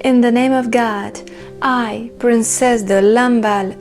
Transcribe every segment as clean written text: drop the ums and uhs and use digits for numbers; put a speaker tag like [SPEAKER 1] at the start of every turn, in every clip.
[SPEAKER 1] In the name of God, I, Princess de Lamballe,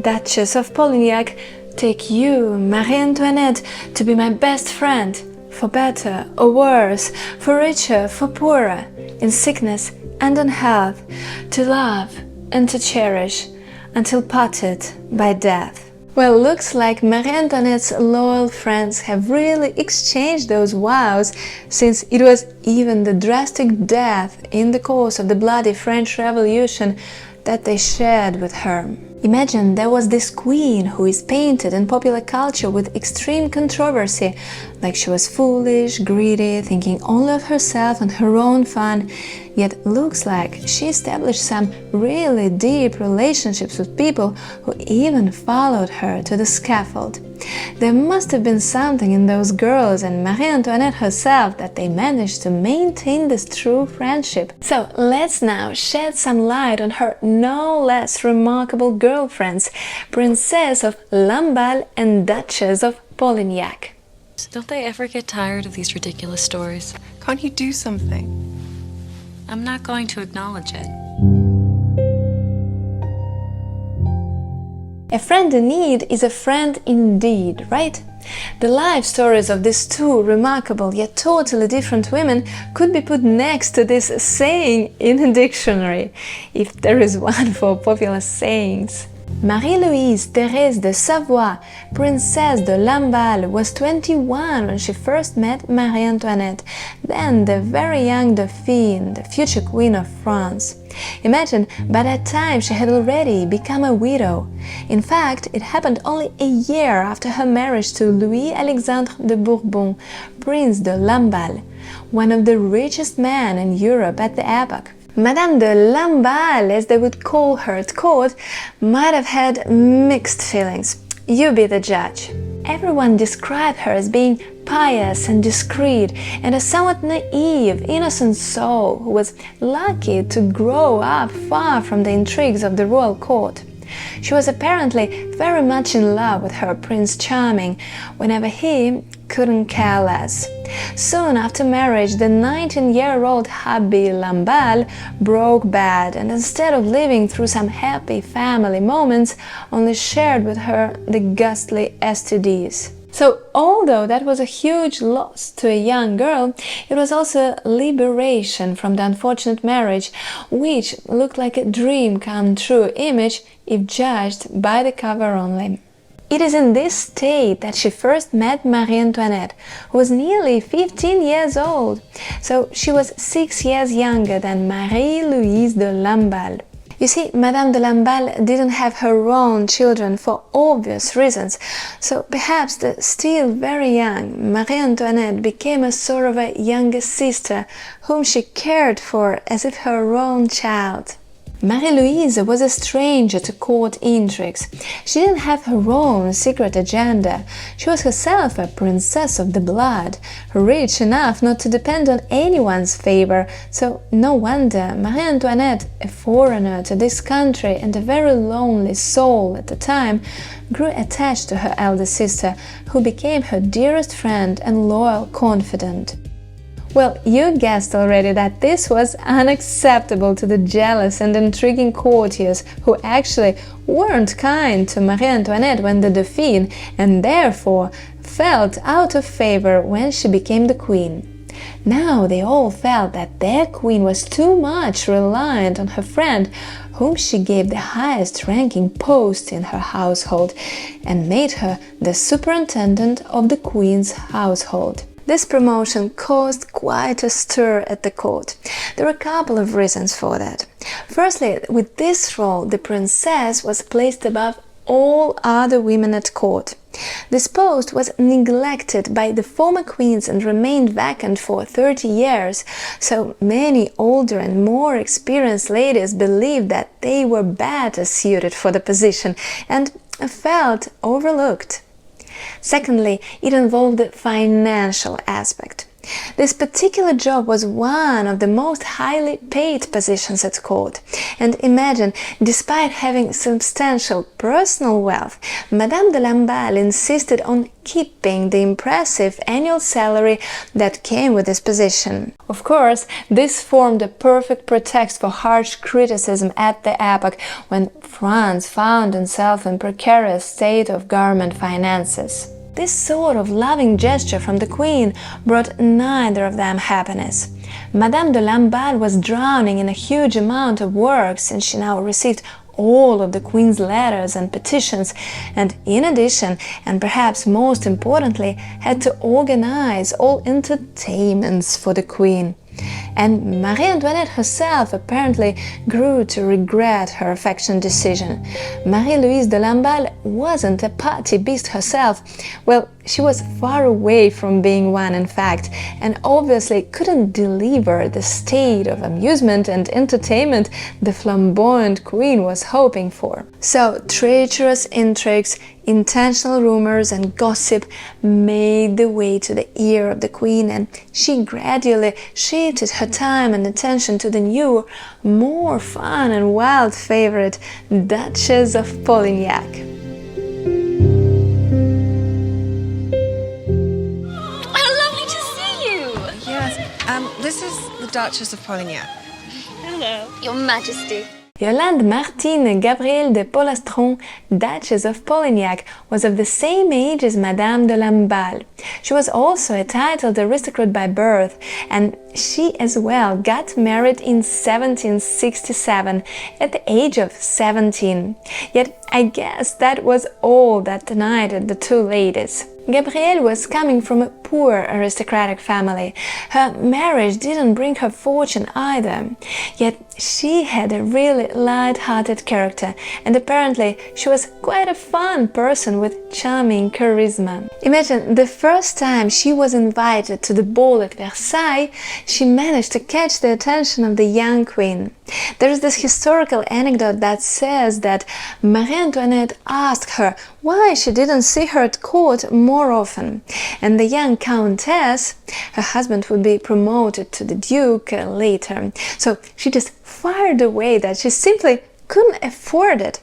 [SPEAKER 1] Duchess of Polignac, take you, Marie Antoinette, to be my best friend, for better or worse, for richer, for poorer, in sickness and in health, to love and to cherish, until parted by death. Well, looks like Marie Antoinette's loyal friends have really exchanged those vows, since it was even the drastic death in the course of the bloody French Revolution that they shared with her. Imagine there was this queen who is painted in popular culture with extreme controversy, like she was foolish, greedy, thinking only of herself and her own fun, yet looks like she established some really deep relationships with people who even followed her to the scaffold. There must have been something in those girls and Marie Antoinette herself that they managed to maintain this true friendship. So let's now shed some light on her no less remarkable girlfriends, Princess of Lamballe and Duchess of Polignac.
[SPEAKER 2] Don't they ever get tired of these ridiculous stories?
[SPEAKER 3] Can't you do something?
[SPEAKER 2] I'm not going to acknowledge it.
[SPEAKER 1] A friend in need is a friend indeed, right? The life stories of these two remarkable yet totally different women could be put next to this saying in a dictionary, if there is one for popular sayings. Marie-Louise Thérèse de Savoie, Princess de Lamballe, was 21 when she first met Marie Antoinette, then the very young Dauphine, the future Queen of France. Imagine, by that time she had already become a widow. In fact, it happened only a year after her marriage to Louis-Alexandre de Bourbon, Prince de Lamballe, one of the richest men in Europe at the epoch. Madame de Lamballe, as they would call her at court, might have had mixed feelings. You be the judge. Everyone described her as being pious and discreet, and a somewhat naive, innocent soul who was lucky to grow up far from the intrigues of the royal court. She was apparently very much in love with her Prince Charming, whenever he couldn't care less. Soon after marriage, the 19-year-old hubby Lamballe broke bad, and instead of living through some happy family moments, only shared with her the ghastly STDs. So, although that was a huge loss to a young girl, it was also liberation from the unfortunate marriage, which looked like a dream come true image if judged by the cover only. It is in this state that she first met Marie Antoinette, who was nearly 15 years old, so she was 6 years younger than Marie-Louise de Lamballe. You see, Madame de Lamballe didn't have her own children for obvious reasons, so perhaps the still very young Marie Antoinette became a sort of a younger sister whom she cared for as if her own child. Marie-Louise was a stranger to court intrigues. She didn't have her own secret agenda. She was herself a princess of the blood, rich enough not to depend on anyone's favor, so no wonder Marie Antoinette, a foreigner to this country and a very lonely soul at the time, grew attached to her elder sister, who became her dearest friend and loyal confidant. Well, you guessed already that this was unacceptable to the jealous and intriguing courtiers who actually weren't kind to Marie Antoinette when the Dauphine, and therefore felt out of favor when she became the queen. Now they all felt that their queen was too much reliant on her friend, whom she gave the highest ranking post in her household, and made her the superintendent of the queen's household. This promotion caused quite a stir at the court. There are a couple of reasons for that. Firstly, with this role, the princess was placed above all other women at court. This post was neglected by the former queens and remained vacant for 30 years, so many older and more experienced ladies believed that they were better suited for the position and felt overlooked. Secondly, it involved the financial aspect. This particular job was one of the most highly paid positions at court. And imagine, despite having substantial personal wealth, Madame de Lamballe insisted on keeping the impressive annual salary that came with this position. Of course, this formed a perfect pretext for harsh criticism at the epoch when France found itself in a precarious state of government finances. This sort of loving gesture from the Queen brought neither of them happiness. Madame de Lamballe was drowning in a huge amount of work since she now received all of the Queen's letters and petitions, and in addition, and perhaps most importantly, had to organize all entertainments for the Queen. And Marie Antoinette herself apparently grew to regret her affectionate decision. Marie-Louise de Lamballe wasn't a party beast herself. Well, she was far away from being one, in fact, and obviously couldn't deliver the state of amusement and entertainment the flamboyant Queen was hoping for. So, treacherous intrigues, intentional rumors and gossip made the way to the ear of the Queen, and she gradually shifted her time and attention to the new, more fun and wild favorite, Duchess of Polignac.
[SPEAKER 3] This is the Duchess of Polignac.
[SPEAKER 4] Hello, Your Majesty.
[SPEAKER 1] Yolande Martine Gabrielle de Polastron, Duchess of Polignac, was of the same age as Madame de Lamballe. She was also a titled aristocrat by birth, and she as well got married in 1767 at the age of 17. Yet I guess that was all that united the two ladies. Gabrielle was coming from a poor aristocratic family. Her marriage didn't bring her fortune either. Yet she had a really light-hearted character, and apparently she was quite a fun person with charming charisma. Imagine, the first time she was invited to the ball at Versailles, she managed to catch the attention of the young queen. There is this historical anecdote that says that Marie Antoinette asked her why she didn't see her at court more often, and the young countess, her husband would be promoted to the duke later, so she just fired away that she simply couldn't afford it.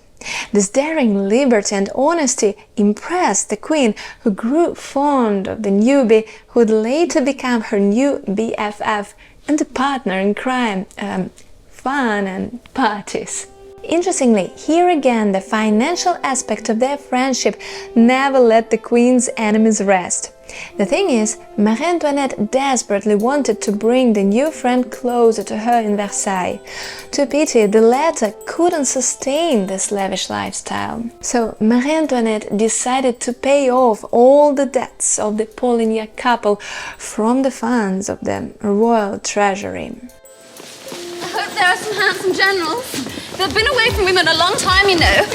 [SPEAKER 1] This daring liberty and honesty impressed the queen, who grew fond of the newbie who would later become her new BFF and a partner in crime, fun and parties. Interestingly, here again the financial aspect of their friendship never let the queen's enemies rest. The thing is, Marie Antoinette desperately wanted to bring the new friend closer to her in Versailles. To pity, the latter couldn't sustain this lavish lifestyle. So Marie Antoinette decided to pay off all the debts of the Polignac couple from the funds of the royal treasury.
[SPEAKER 4] I hope there are some handsome generals. They've been away from women a long time, you know.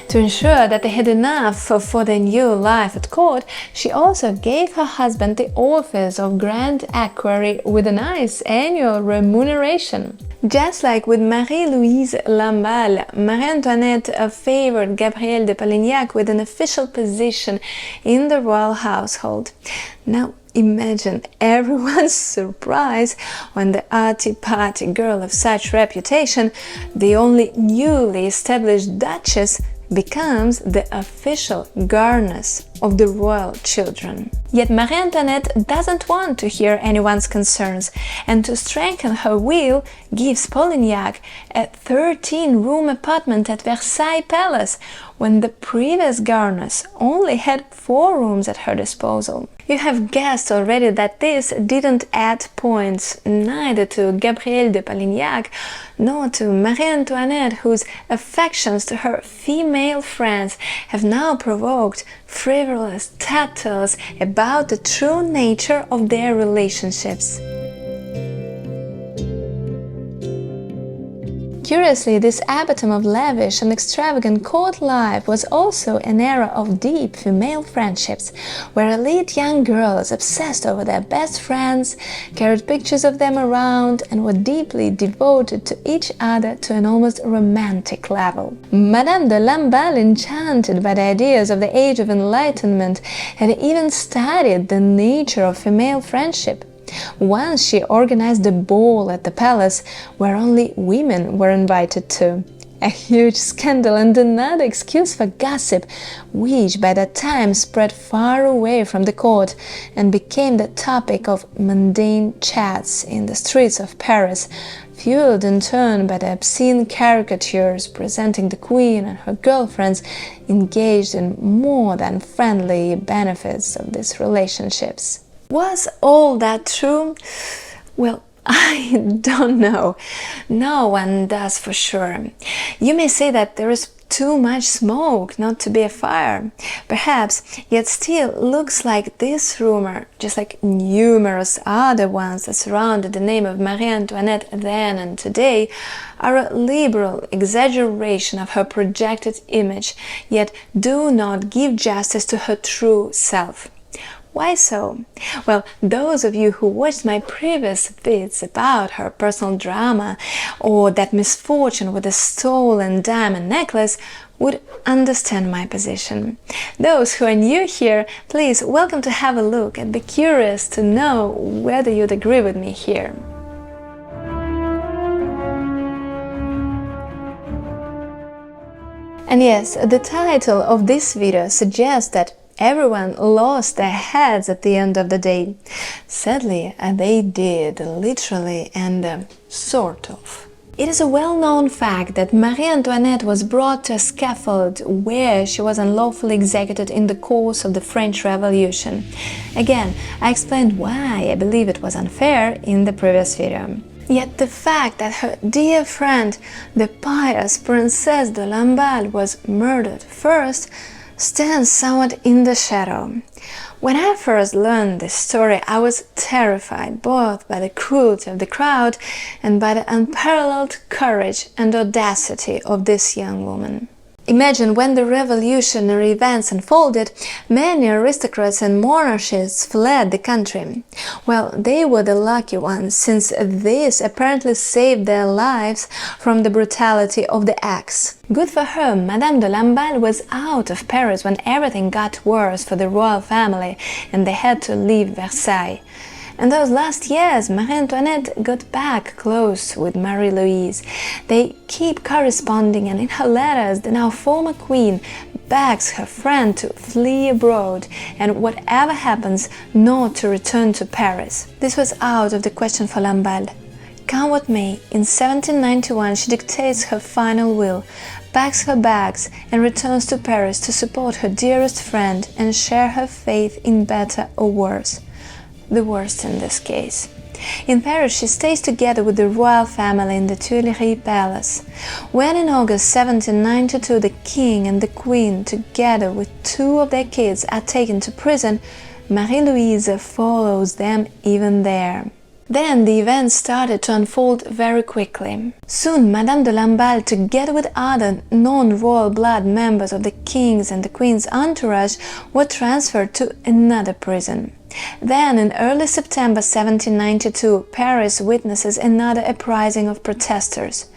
[SPEAKER 1] To ensure that they had enough for their new life at court, she also gave her husband the office of Grand Equerry with a nice annual remuneration. Just like with Marie-Louise Lamballe, Marie Antoinette favored Gabrielle de Polignac with an official position in the royal household. Now, imagine everyone's surprise when the arty-party girl of such reputation, the only newly established duchess, becomes the official governess of the royal children. Yet Marie Antoinette doesn't want to hear anyone's concerns, and to strengthen her will gives Polignac a 13-room apartment at Versailles Palace, when the previous governess only had 4 rooms at her disposal. You have guessed already that this didn't add points neither to Gabrielle de Polignac nor to Marie Antoinette, whose affections to her female friends have now provoked frivolous tattles about the true nature of their relationships. Curiously, this epitome of lavish and extravagant court life was also an era of deep female friendships, where elite young girls obsessed over their best friends, carried pictures of them around, and were deeply devoted to each other to an almost romantic level. Madame de Lamballe, enchanted by the ideas of the Age of Enlightenment, had even studied the nature of female friendship. Once she organized a ball at the palace where only women were invited to. A huge scandal and another excuse for gossip, which by that time spread far away from the court and became the topic of mundane chats in the streets of Paris, fueled in turn by the obscene caricatures presenting the queen and her girlfriends engaged in more than friendly benefits of these relationships. Was all that true? Well, I don't know. No one does for sure. You may say that there is too much smoke not to be a fire, perhaps, yet still looks like this rumor, just like numerous other ones that surrounded the name of Marie Antoinette then and today, are a liberal exaggeration of her projected image, yet do not give justice to her true self. Why so? Well, those of you who watched my previous vids about her personal drama or that misfortune with the stolen diamond necklace would understand my position. Those who are new here, please welcome to have a look and be curious to know whether you'd agree with me here. And yes, the title of this video suggests that everyone lost their heads at the end of the day. Sadly, they did, literally and sort of. It is a well-known fact that Marie Antoinette was brought to a scaffold where she was unlawfully executed in the course of the French Revolution. Again, I explained why I believe it was unfair in the previous video. Yet the fact that her dear friend, the pious Princess de Lamballe, was murdered first stands somewhat in the shadow. When I first learned this story, I was terrified both by the cruelty of the crowd and by the unparalleled courage and audacity of this young woman. Imagine when the revolutionary events unfolded, many aristocrats and monarchists fled the country. Well, they were the lucky ones, since this apparently saved their lives from the brutality of the axe. Good for her, Madame de Lamballe was out of Paris when everything got worse for the royal family and they had to leave Versailles. In those last years, Marie Antoinette got back close with Marie-Louise. They keep corresponding, and in her letters, the now former queen begs her friend to flee abroad and, whatever happens, not to return to Paris. This was out of the question for Lamballe. Come what may, in 1791 she dictates her final will, packs her bags and returns to Paris to support her dearest friend and share her fate in better or worse. The worst in this case. In Paris, she stays together with the royal family in the Tuileries Palace. When in August 1792 the king and the queen, together with two of their kids, are taken to prison, Marie-Louise follows them even there. Then the events started to unfold very quickly. Soon Madame de Lamballe, together with other non-royal blood members of the king's and the queen's entourage, were transferred to another prison. Then, in early September 1792, Paris witnesses another uprising of protesters.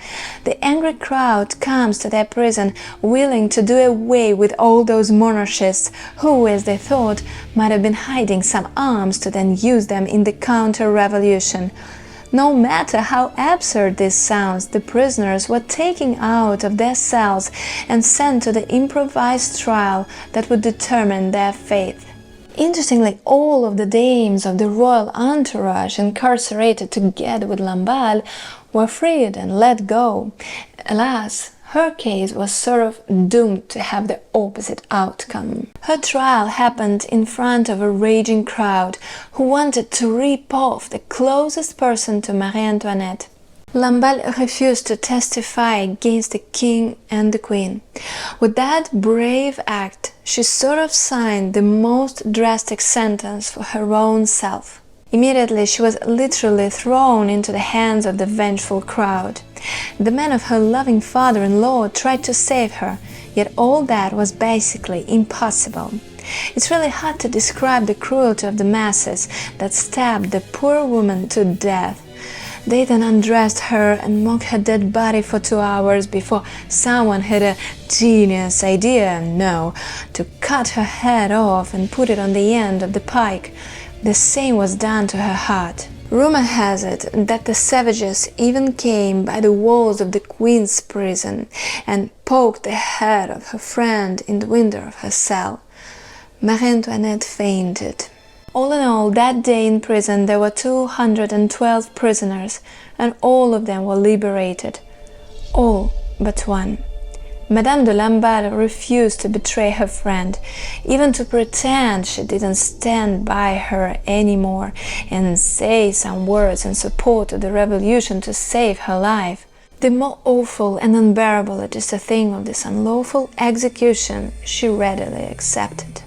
[SPEAKER 1] The angry crowd comes to their prison, willing to do away with all those monarchists who, as they thought, might have been hiding some arms to then use them in the counter-revolution. No matter how absurd this sounds, the prisoners were taken out of their cells and sent to the improvised trial that would determine their fate. Interestingly, all of the dames of the royal entourage incarcerated together with Lamballe were freed and let go. Alas, her case was sort of doomed to have the opposite outcome. Her trial happened in front of a raging crowd who wanted to rip off the closest person to Marie Antoinette. Lamballe refused to testify against the king and the queen. With that brave act, she sort of signed the most drastic sentence for her own self. Immediately, she was literally thrown into the hands of the vengeful crowd. The man of her loving father-in-law tried to save her, yet all that was basically impossible. It's really hard to describe the cruelty of the masses that stabbed the poor woman to death. They then undressed her and mocked her dead body for 2 hours before someone had a genius idea, to cut her head off and put it on the end of the pike. The same was done to her heart. Rumor has it that the savages even came by the walls of the Queen's prison and poked the head of her friend in the window of her cell. Marie Antoinette fainted. All in all, that day in prison there were 212 prisoners, and all of them were liberated. All but one. Madame de Lamballe refused to betray her friend, even to pretend she didn't stand by her anymore and say some words in support of the revolution to save her life. The more awful and unbearable it is to think of this unlawful execution, she readily accepted.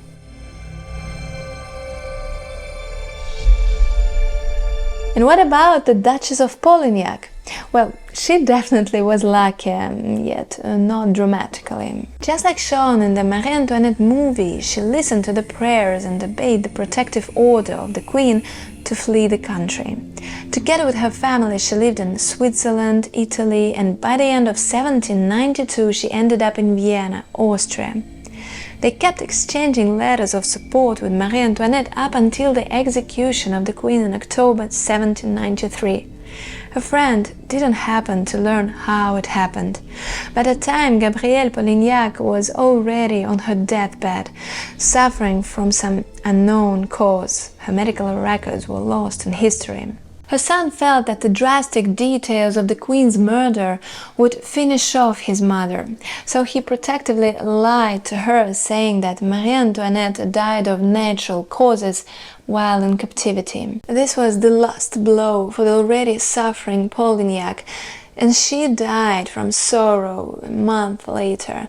[SPEAKER 1] And what about the Duchess of Polignac? Well, she definitely was lucky, yet not dramatically. Just like shown in the Marie Antoinette movie, she listened to the prayers and obeyed the protective order of the Queen to flee the country. Together with her family, she lived in Switzerland, Italy, and by the end of 1792 she ended up in Vienna, Austria. They kept exchanging letters of support with Marie Antoinette up until the execution of the Queen in October 1793. Her friend didn't happen to learn how it happened. By the time Gabrielle Polignac was already on her deathbed, suffering from some unknown cause. Her medical records were lost in history. Her son felt that the drastic details of the Queen's murder would finish off his mother, so he protectively lied to her, saying that Marie Antoinette died of natural causes while in captivity. This was the last blow for the already suffering Polignac, and she died from sorrow a month later.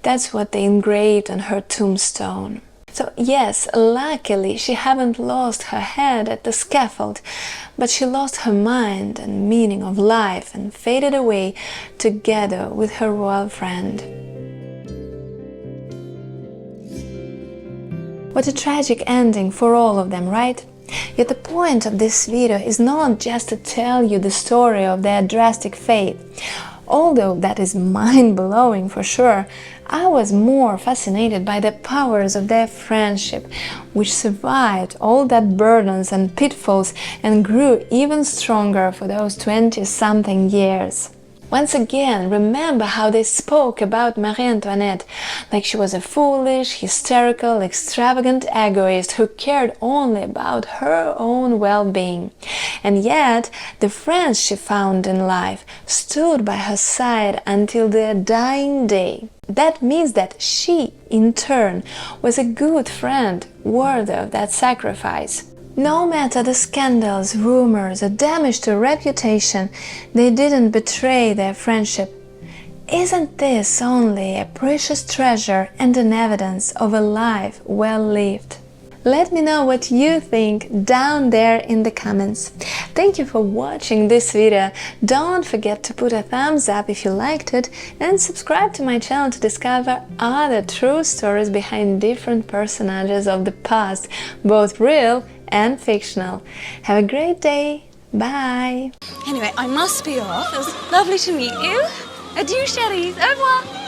[SPEAKER 1] That's what they engraved on her tombstone. So yes, luckily she hadn't lost her head at the scaffold, but she lost her mind and meaning of life and faded away together with her royal friend. What a tragic ending for all of them, right? Yet the point of this video is not just to tell you the story of their drastic fate. Although that is mind-blowing for sure, I was more fascinated by the powers of their friendship, which survived all that burdens and pitfalls and grew even stronger for those 20-something years. Once again, remember how they spoke about Marie Antoinette, like she was a foolish, hysterical, extravagant egoist who cared only about her own well-being. And yet, the friends she found in life stood by her side until their dying day. That means that she, in turn, was a good friend, worthy of that sacrifice. No matter the scandals, rumors, or damage to reputation, they didn't betray their friendship. Isn't this only a precious treasure and an evidence of a life well lived? Let me know what you think down there in the comments. Thank you for watching this video. Don't forget to put a thumbs up if you liked it and subscribe to my channel to discover other true stories behind different personages of the past, both real and fictional. Have a great day. Bye.
[SPEAKER 4] Anyway, I must be off. It was lovely to meet you. Adieu, chérie. Au revoir.